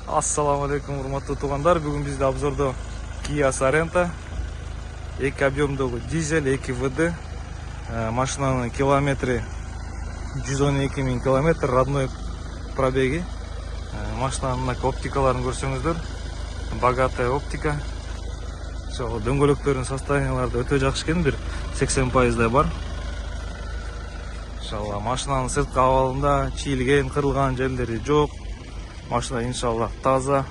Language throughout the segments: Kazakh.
Ассаламу алейкум, урматтуу туугандар. Бүгүн бизде обзордо Kia Sorento 2 объемдогу дизель 2 ВД. Машинанын километри 112 000 километр, родной пробеги. Машинанын оптикаларын көрсөңүздөр, богатая оптика. Дөңгөлөктөрүнүн состояниялары өтө жакшы экен, бир 80% бар. Иншалла машинанын сырткы абалында чийилген, кырылган жерлери жок. Машина иншалла таза.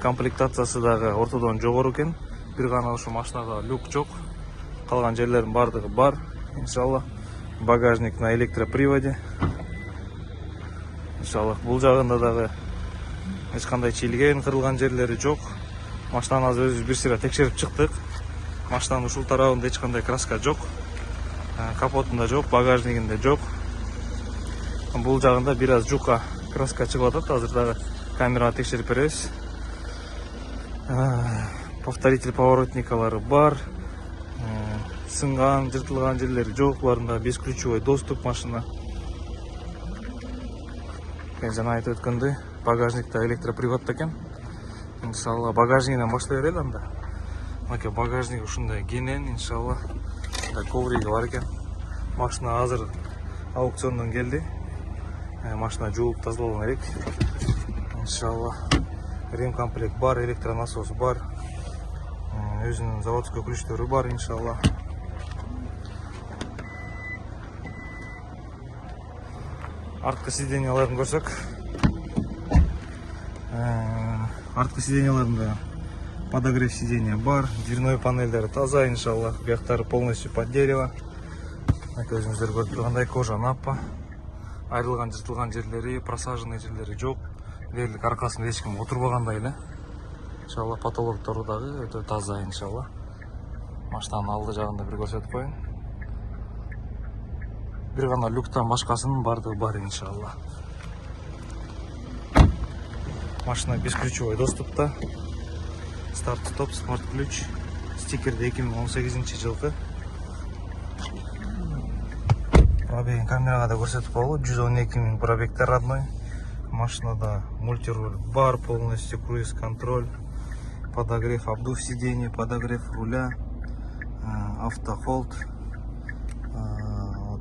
Комплектациясы дагы ортодон жогору экен. Бир гана ошо машинада люк жок. Калган жерлердин бардыгы бар. Иншалла багажник на электроприводе. Иншалла бул жагында дагы эч кандай чийилген, кырылган жерлери жок. Машинаны азыр өзүбүз бир сыйра текшерип чыктык. Машинанын ушул тарабында эч кандай краска жок. Капотунда жок, багажнигинде жок. Бул жагында бир аз жука краска чыгып атат. Азыр дагы камерага текшерип беребиз. Повторитель поворотникалары бар. Сынган, жыртылган жерлери жок. Буларында бесключевой доступ машина. Жана айтып өткөндөй, багажникте электроприводто экен. Иншалла багажнигинен башлай берели анда. Мына багажник ушундай кенен, иншалла. Ковриги бар экен. Машина азыр аукциондон келди. Машина жуулуп тазаланган керек. Иншалла. Ремкомплект бар, электронасос бар. Өзүнүн заводской ключтөрү бар, иншалла. Арткы сиденьяларын көрсөк. Арткы сиденьяларында подогрев сиденья бар, дверной панельдери таза, иншалла. Бияктары полностью под дерево. Өзүңүздөр көрүп тургандай кожа напа. Айрылган, жыртылган жерлери, просаженный жерлери жок. Дээрлик аркасында эч ким отурбагандай эле. Иншалла потолоктору дагы өтө таза, иншалла. Машинанын алды жагында бир көрсөтүп коеюн. Бир гана люктан башкасынын бардыгы бар, иншалла. Машина бесключевой доступта. Старт-стоп, смарт-ключ. Стикерде 2018 жылкы. Пробегин камерага да көрсөтүп коелу. 112 000 пробегтер родной. Машинада мультируль бар, полностью круиз-контроль, подогрев обдув сидений, подогрев руля, автохолд,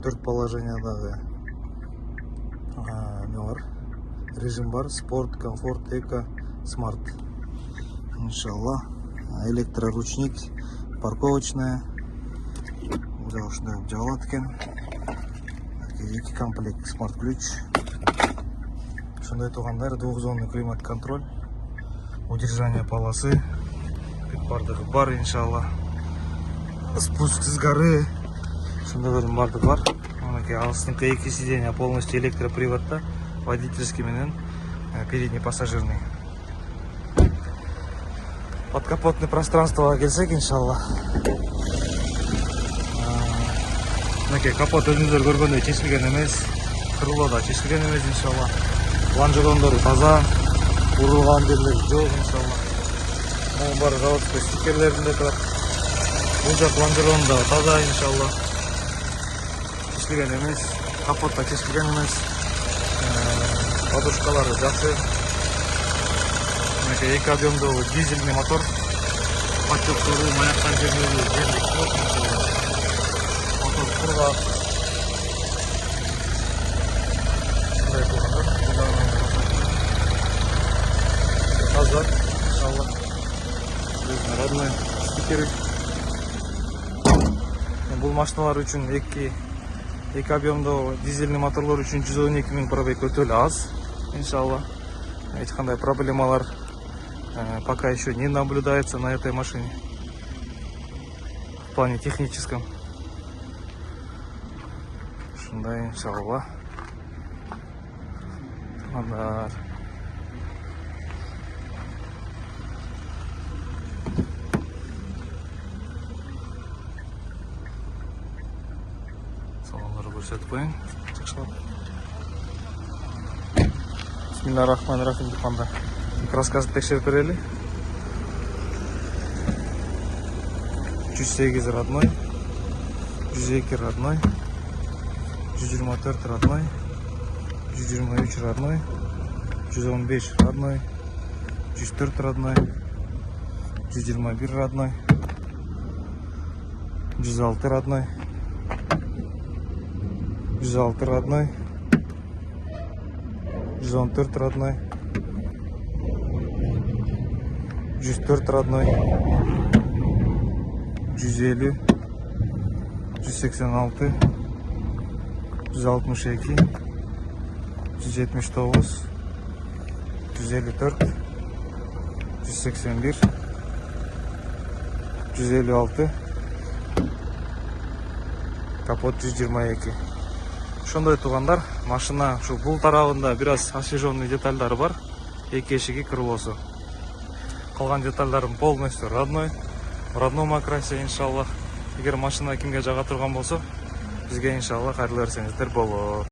4 положениядагы режим бар: спорт, комфорт, эко, смарт. Иншалла. Электроручник, парковочная. Уже ушундай жабылат экен. 2 комплект смарт-ключ. Ушундай туугандар, двухзонный климат-контроль, удержание полосы, бардыгы бар, иншалла. Спуск с горы, ушундайлардын бардыгы бар. Мынакей алыстыңкы 2 сиденья полностью электроприводта, водительский менен передний пассажирный. Подкапотный пространствого келсек, иншалла. Мынакей капот өзүңүздөр көргөндөй чечилген эмес, кырылуу да чечилген эмес, иншалла. Лонжерондору таза, урулган жерлери жок, иншалла. Мунун баары заводской стикерлеринде турат. Бул жак лонжерон да таза, иншалла. Чечилген эмес, капот да чечилген эмес. Подушкалары жакшы. Мынакей 2 объемдогу дизельный мотор. Подчёптору, маяктан жерлери жерлик жок, иншалла. Мотор кургак. Таза, иншалла. Родной стикери. Бул машиналар үчүн 2 объемдогу дизельный моторлор үчүн 112 000 пробег өтө эле аз, иншалла. Эч кандай проблемалар пока еще не наблюдается на этой машине в плане техническом. Ушундай, иншалла. Салондорду көрсөтүп коеюн. Бисмиллахиррахманиррахим дегенде краскасын текшерип берели. 108 родной, 102 родной, 124 родной, 123 родной, 115 родной, 104 родной, 121 родной, 106 родной, 106 родной, 114 родной, 104 родной, 150, 186, 162, 179, 154, 181, 156, капот 122. Ошондой туугандар, машина ушу бул тарабында бир аз освеженный детальдары бар. Эки эшиги крылосу. Калган детальдарын полностью родной. В родном окрасе, иншаллах. Эгер машина кимге жага турган болсо, бизге иншаллах кайрыла берсеңиздер болот.